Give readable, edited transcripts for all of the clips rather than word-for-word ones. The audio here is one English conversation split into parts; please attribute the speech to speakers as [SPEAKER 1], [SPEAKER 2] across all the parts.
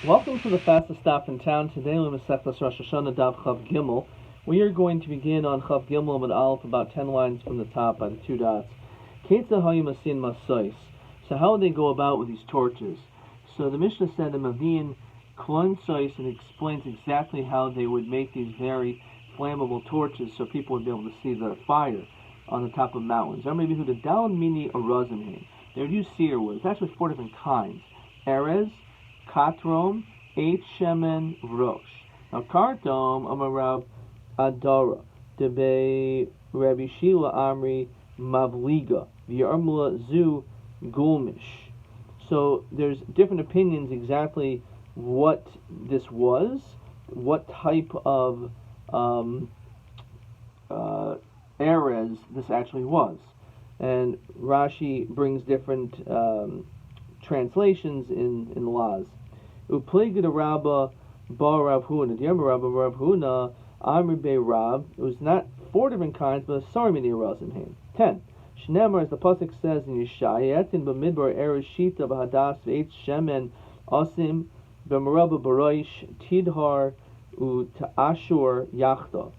[SPEAKER 1] Welcome to the fastest stop in town. Today we're Masechtas Rosh Hashana Daf Chav Gimel. We are going to begin on Chav Gimel and Aleph, about 10 lines from the top by the two dots. Ketzah hayim asin masois. So how would they go about with these torches? So the Mishnah said in Mavin Klon Sois, and explains exactly how they would make these very flammable torches so people would be able to see the fire on the top of mountains. Or maybe who the Down Mini Arazimhin. They would use cedar wood. It's actually 4 different kinds. Erez, Katrom, Eight Shemen, Rosh. Now Kartom, Amarav Adara, Debe Rabbi Shila Amri Mavliga, V'yarmula Zu Gulmish. So there's different opinions exactly what this was, what type of Erez this actually was. And Rashi brings different translations in the laws. Upligid Rabba Bar Rav Huna. The Yom Rabba Rav Huna Amr Be Rab. It was not 4 different kinds, but sorry many Razimhin. 10. Shnemar, as the pasuk says in Yeshaya, Etin b'midbar eresh shita b'hadas v'etz shemen asim b'merabah baroish tidhar u'ta'ashur yachta.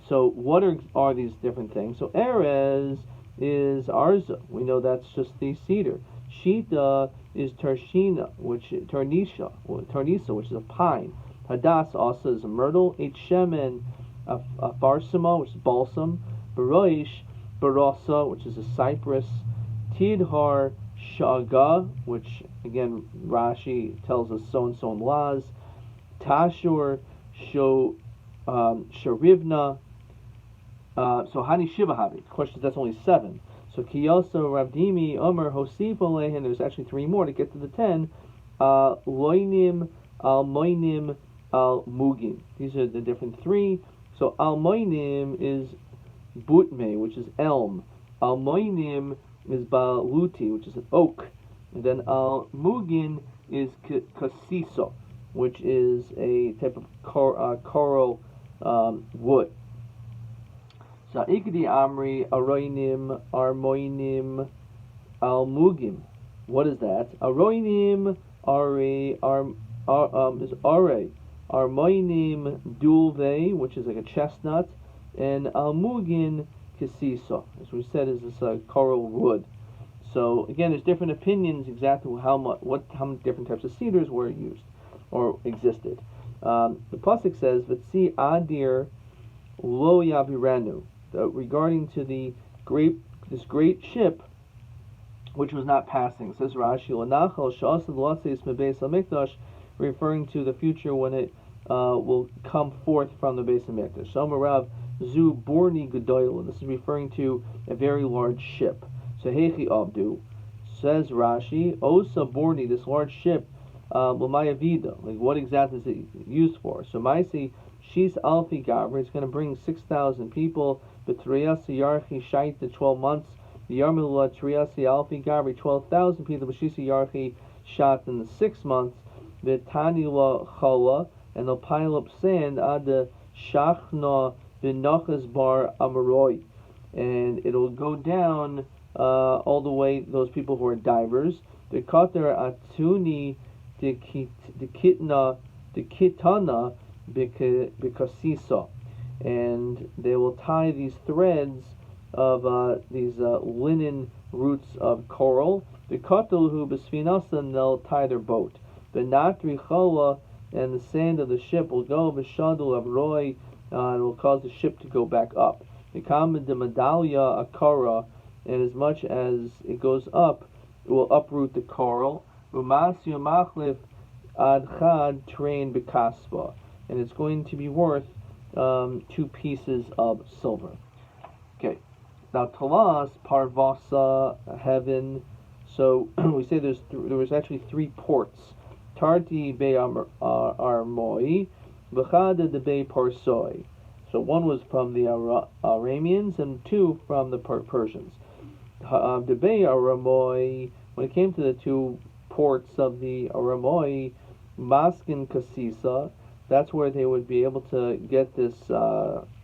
[SPEAKER 1] So what are these different things? So Erez is arza. We know that's just the cedar. Shita is tarnisa, which is a pine. Hadas also is a myrtle. Eight shemen, a farsima, which is balsam. Baroish, barasa, which is a cypress. Tidhar, shaga, which again Rashi tells us so and so in laws. Tashur, sharivna. So Hani Shivahavi. The question is that's only 7. So Kiyoso Ravdimi Omer Hosif Olehen. There's actually 3 more to get to the 10. Loinim Al Moinim Al Mugin. These are the different 3. So Al Moinim is Butme, which is elm. Al Moinim is Baluti, which is an oak. And then Al Mugin is Kasiso, which is a type of coral wood. Sa'ikdi Amri Aroinim Armoinim Almugim. What is that? Aroinim is Are. Armoinim Dulve, which is like a chestnut, and Almugin Kisiso, as we said, is this coral wood. So again, there's different opinions exactly how many different types of cedars were used or existed. The pasuk says, "V'tzi Adir Lo Yavirenu." Regarding to this great ship, which was not passing, says Rashi, "L'nachal she'asad l'atzeis mebeis hamikdash," referring to the future when it will come forth from the Beis Hamikdash. Shomarav zu borni gedoyla. This is referring to a very large ship. So heichi abdu, says Rashi, osa borni, this large ship, l'mayavida. Like what exactly is it used for? So Maisi Shis Alfi Gabra, it's going to bring 6,000 people. B'triyasi Yarchi Shait, the 12 months. The Yarmila Triyasi Alfi Gabri, 12,000 people. B'shisi Yarchi shot in the 6 months. The Tanila Chala, and they'll pile up sand ad the Shachna V'nachas Bar Amaroi, and it'll go down all the way. Those people who are divers. The Kater Atuni the Kitana Bikasisa, and they will tie these threads of these linen roots of coral. The Kataluhu Besfinasa, and they'll tie their boat. The Natri Chala, and the sand of the ship will go Vishadul of Roy, and it will cause the ship to go back up. The Kamad de Medallia Akara, and as much as it goes up, it will uproot the coral. Umasya Machlif Adchad Train Bikaspa, and it's going to be worth 2 pieces of silver. Okay, now Talas, Parvasa, heaven. So we say there was actually 3 ports. Tarti Be Armoi, V'chada de Be Parsoi. So 1 was from the Arameans and 2 from the Persians. De Be Armoi, when it came to the 2 ports of the Aramoi, Maskin Kasisa, that's where they would be able to get this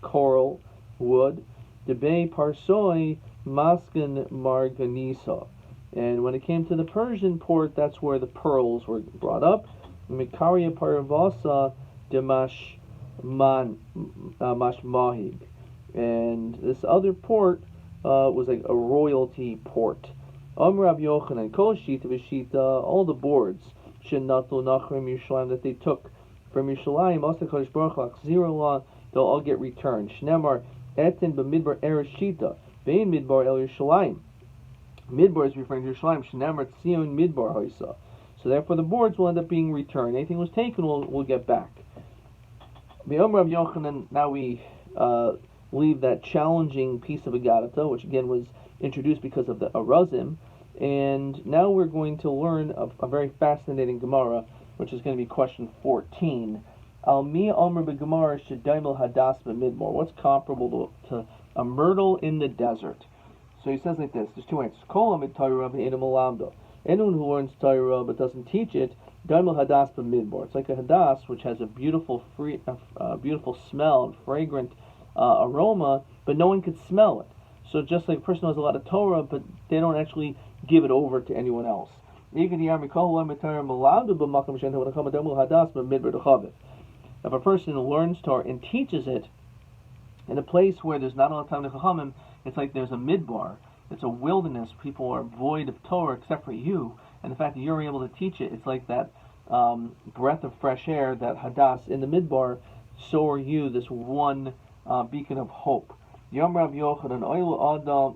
[SPEAKER 1] coral wood. Debe Parsoi Maskin Marganisa. And when it came to the Persian port, that's where the pearls were brought up. Mikaria Paravasa Demash Mashmahig. And this other port was like a royalty port. Rabbi Yochanan, Kol Shita V'Shita, all the boards, Shenatu Nachrim Yerushalayim, that they took from Yerushalayim, Asa Kodesh Baruch Hu, Achzir, they'll all get returned. Shnemar Etin B'Midbar Eresh Shita, Vein Midbar El Yerushalayim. Midbar is referring to Yerushalayim. Shnemar Tzion Midbar Hoisa. So therefore, the boards will end up being returned. Anything was taken, we'll get back. Rabbi Yochanan. Now we leave that challenging piece of Agadata, which again was introduced because of the Arazim, and now we're going to learn a very fascinating Gemara, which is going to be question 14. Al mi Omer b'Gemara shedaimel hadas b'midmor. What's comparable to a myrtle in the desert? So he says like this. There's two answers. Kol amid Torah v'edim alamdo. Anyone who learns Torah but doesn't teach it, daimel hadas b'midmor. It's like a hadas which has a beautiful beautiful smell and fragrant aroma, but no one could smell it. So just like a person knows a lot of Torah, but they don't actually give it over to anyone else. If a person learns Torah and teaches it in a place where there's not a lot of time to Chachamim, it's like there's a midbar, it's a wilderness, people are void of Torah except for you, and the fact that you're able to teach it, it's like that breath of fresh air, that hadas in the midbar, so are you, this one beacon of hope. Yom Rav Yochanan,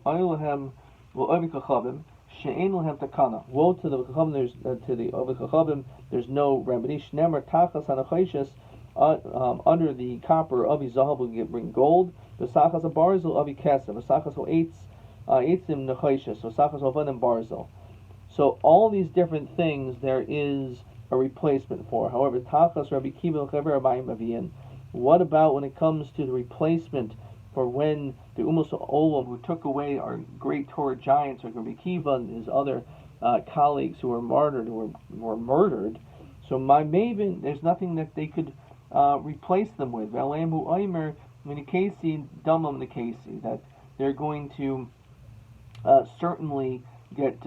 [SPEAKER 1] Oylahem Chachavim, She'en Lahem Takana. Woe to the Chachavim, to the Chachavim, there's no remedy. Shnemer Tachas Hanachoshes, under the copper of Zahav will bring gold. The Sachas of Barzel of Kesef, the Sachas of Eitzim Nachoshes, the Sachas of Vanim Barzel. So all these different things there is a replacement for. However, Tachas Rabbi Kiva Chaver Abayim Aviyin. What about when it comes to the replacement for when the Umos Olam, who took away our great Torah giants, like Rabbi Kiva and his other colleagues who were martyred, were murdered? So my maven, there's nothing that they could replace them with. That they're going to certainly get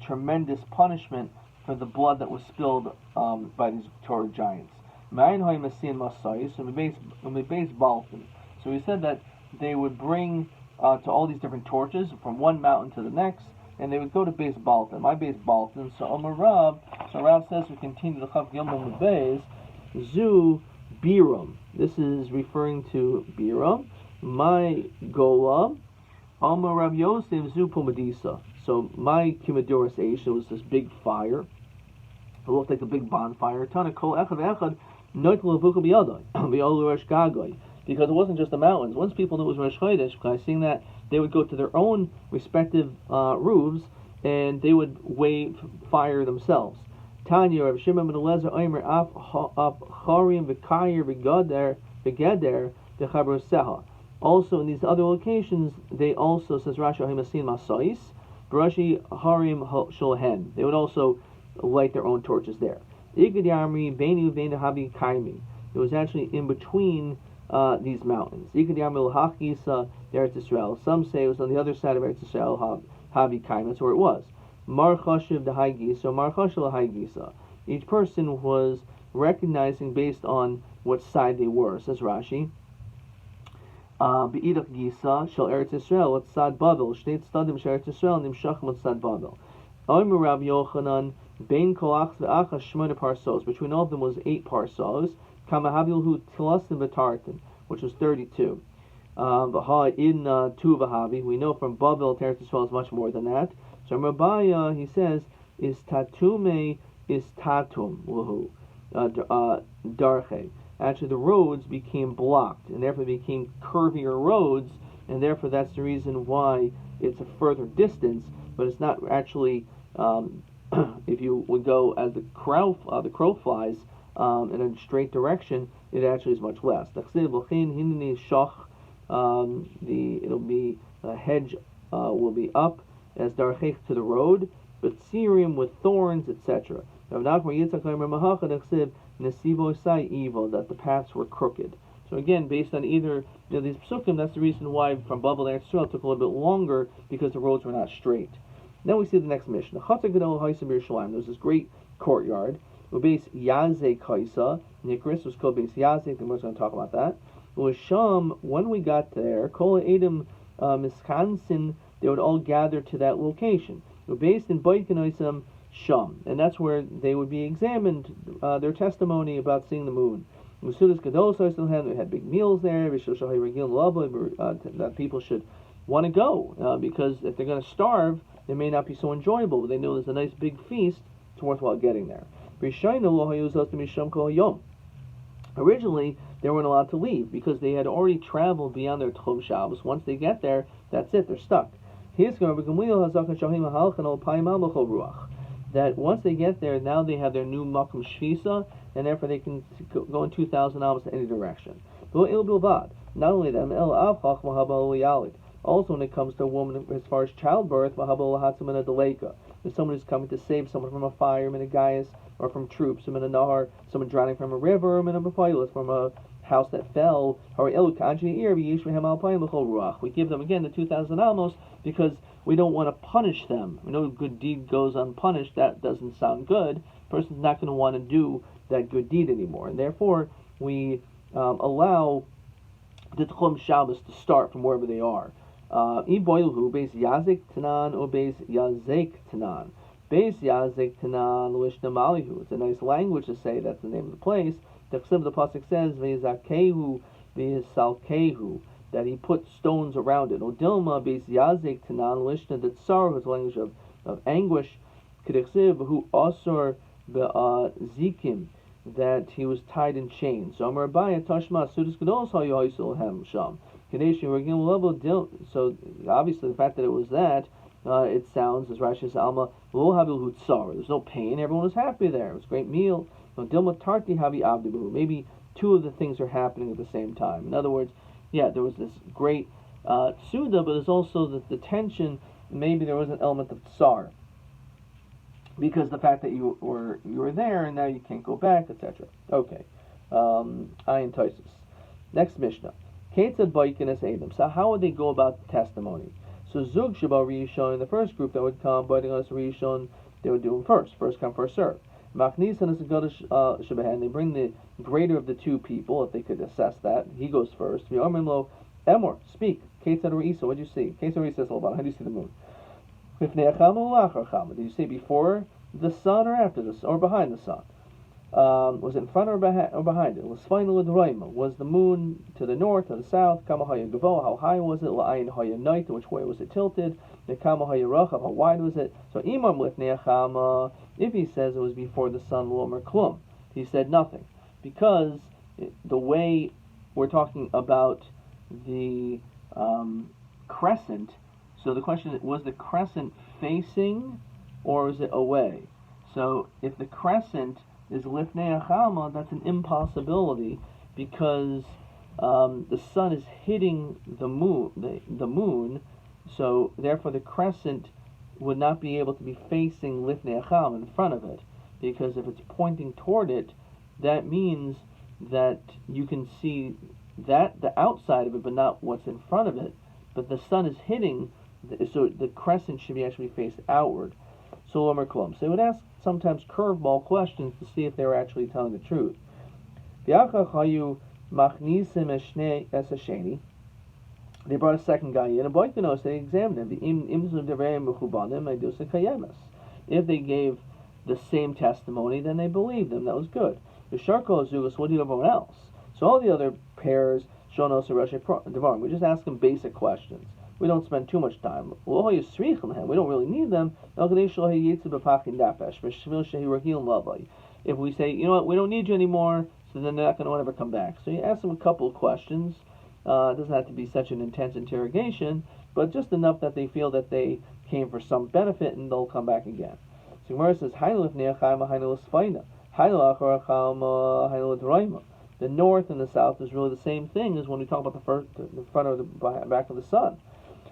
[SPEAKER 1] tremendous punishment for the blood that was spilled by these Torah giants. So he said that they would bring to all these different torches from one mountain to the next, and they would go to Beis Baltin. My Beis Baltin. So Amar Rav, Rav says, we continue to Chav Yomim with Beis, Zu Biram. This is referring to Biram. My Gola, Amar Rav Yosef Zu Pumadisa. So my Kimaduras Eish, it was this big fire. It looked like a big bonfire. Tana Kol Echad Echad, Noit Levuka Biyadai, V'Olu Rosh Gagai. Because it wasn't just the mountains. Once people knew it was Rosh Chodesh, by seeing that, they would go to their own respective roofs and they would wave fire themselves. Tanya, Rav Shimon ben Eliezer, Omer, Af Charim, V'Kayir, V'Geder, V'Chabro Seha. Also, in these other locations, they also, says Rashi, Ahimasin Masais, Barashi Harim Shulhen. They would also light their own torches there. It was actually in between these mountains. Some say it was on the other side of Eretz Yisrael, Havi Kaim, that's where it was. Mar Chashiv the High Gisa, Mar Chashiv High Gisa. Each person was recognizing based on what side they were, says Rashi. Be'idach Gisa, Shal Eretz Yisrael, at Sad Babel, Shneit Stadim Shal Eretz Yisrael, Nim Shachim at Sad Babel. Omer Rav Yochanan, Bein Kolach Ve'achas Shmona Parsos, between all of them was 8 parsos. Kamahavilhu Tilasim Batartan, which was 32. Vaha in Tuvahavi, we know from Babel to Eretz Yisrael is much more than that. So Rabbi, he says, is Tatume is Tatum Lahu Darche. Actually, the roads became blocked, and therefore became curvier roads, and therefore that's the reason why it's a further distance, but it's not actually, if you would go as the crow flies, in a straight direction, it actually is much less. It'll be a hedge will be up as darchech to the road, but Syrium with thorns, etc. That the paths were crooked. So again, based on either these psukim, that's the reason why from Babel to Eretz Yisrael took a little bit longer, because the roads were not straight. Then we see the next mission. There was this great courtyard. Ubeis Yaze Kaisa, Nikris was called Beis Yaze, and we're going to talk about that. Usham, when we got there, Kol Edom Miskansin, they would all gather to that location. Based in Boikanoisam Sham, and that's where they would be examined, their testimony about seeing the moon. Musudas Kados they had big meals there, that people should want to go, because if they're going to starve, it may not be so enjoyable, but they know there's a nice big feast, it's worthwhile getting there. Originally, they weren't allowed to leave because they had already traveled beyond their Tchum Shabbos. Once they get there, that's it, they're stuck. That once they get there, now they have their new Makom Shvisa, and therefore they can go in 2,000 amos in any direction. Not only them, also when it comes to a woman as far as childbirth, if someone is coming to save someone from a fire, Minagayas, or from troops, Minanahar, someone drowning from a river, Minabapilus, from a house that fell, we give them again the 2,000 amos because we don't want to punish them. We know a good deed goes unpunished. That doesn't sound good. The person's not going to want to do that good deed anymore, and therefore we allow the Tchum Shabbos to start from wherever they are. Beis Yazik Tanan or Beis Yazek Tanan. Beis Yazek Tanan Lishna Malihu. It's a nice language to say that's the name of the place. The pasuk says Veizakehu Veisalkehu, that he put stones around it. Odilma Beis Yazek Tanan Lishna that Tsar, who's a language of anguish. Kedechsiv who Asur Zikim, that he was tied in chains. So Rabbi Tashma Sudas Gedos Hayoisul Hem Sham. So obviously the fact that it was that, it sounds, as Rashi says, Alma Lo Habil Hutsar. There's no pain. Everyone was happy there. It was a great meal. Dilma Tarti Havi Abdibu. Maybe two of the things are happening at the same time. In other words, yeah, there was this great Suda, but there's also the tension. Maybe there was an element of Tsar, because the fact that you were there and now you can't go back, etc. Okay. Ayin Toisus. Next Mishnah. Ketzad Baikinas Adam. So how would they go about the testimony? So Zug Shabal Rishon, the first group that would come, Baikinas Rishon, they would do them first come, first serve. Machnisan is a Godash Shabahan, they bring the greater of the two people, if they could assess that. He goes first. V'yomrim Emor, speak. Ketzad Reisa, what do you see? Ketzad Reisa says, how do you see the moon? Did you say before the sun or after the sun, or behind the sun? Was it in front or behind it? Was the moon to the north or the south? How high was it? Which way was it tilted? How wide was it? So if he says it was before the sun, he said nothing, because the way we're talking about the crescent. So the question is, was the crescent facing or is it away? So if the crescent is Lifnei Achama, that's an impossibility, because the sun is hitting the moon, so therefore the crescent would not be able to be facing Lifnei Achama, in front of it, because if it's pointing toward it, that means that you can see that the outside of it, but not what's in front of it. But the sun is hitting, so the crescent should be actually faced outward. So Lomer Klum. So they would ask sometimes curveball questions to see if they were actually telling the truth. They brought a second guy in, and Boikanos, they examined him. If they gave the same testimony, then they believed them. That was good. The Sharko Azugas, what do everyone else? So all the other pairs, Shonos and Rosh, we just ask them basic questions. We don't spend too much time. We don't really need them. If we say, you know what, we don't need you anymore, so then they're not going to ever come back. So you ask them a couple of questions. It doesn't have to be such an intense interrogation, but just enough that they feel that they came for some benefit and they'll come back again. So Gemara says, the north and the south is really the same thing as when we talk about the front or the back of the sun.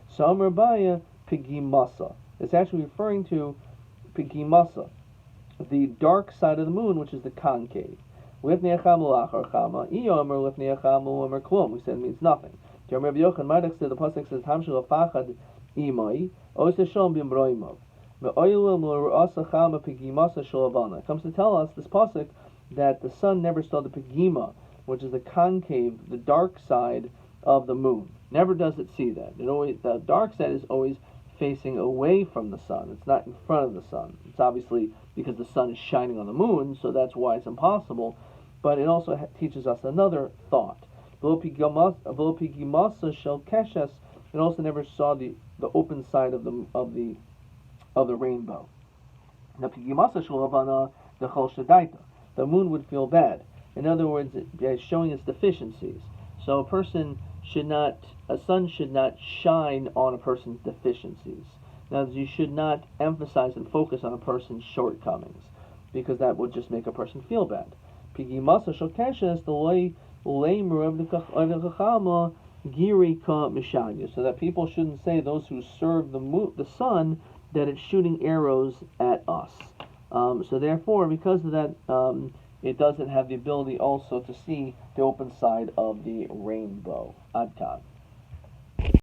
[SPEAKER 1] So Amarbaya Pigimasa. It's actually referring to Pigimasa, the dark side of the moon, which is the concave. We said it means nothing. The pasuk says It comes to tell us, this pasuk, that the sun never saw the pegima, which is the concave, the dark side of the moon. Never does it see that. The dark side is always facing away from the sun. It's not in front of the sun. It's obviously because the sun is shining on the moon, so that's why it's impossible. But it also teaches us another thought. It also never saw the open side of the rainbow. The moon would feel bad. In other words, it's showing its deficiencies. So a sun should not shine on a person's deficiencies. Now, you should not emphasize and focus on a person's shortcomings, because that would just make a person feel bad. So that people shouldn't say, those who serve the sun, that it's shooting arrows at us. So therefore, because of that, it doesn't have the ability also to see the open side of the rainbow. Ad kan.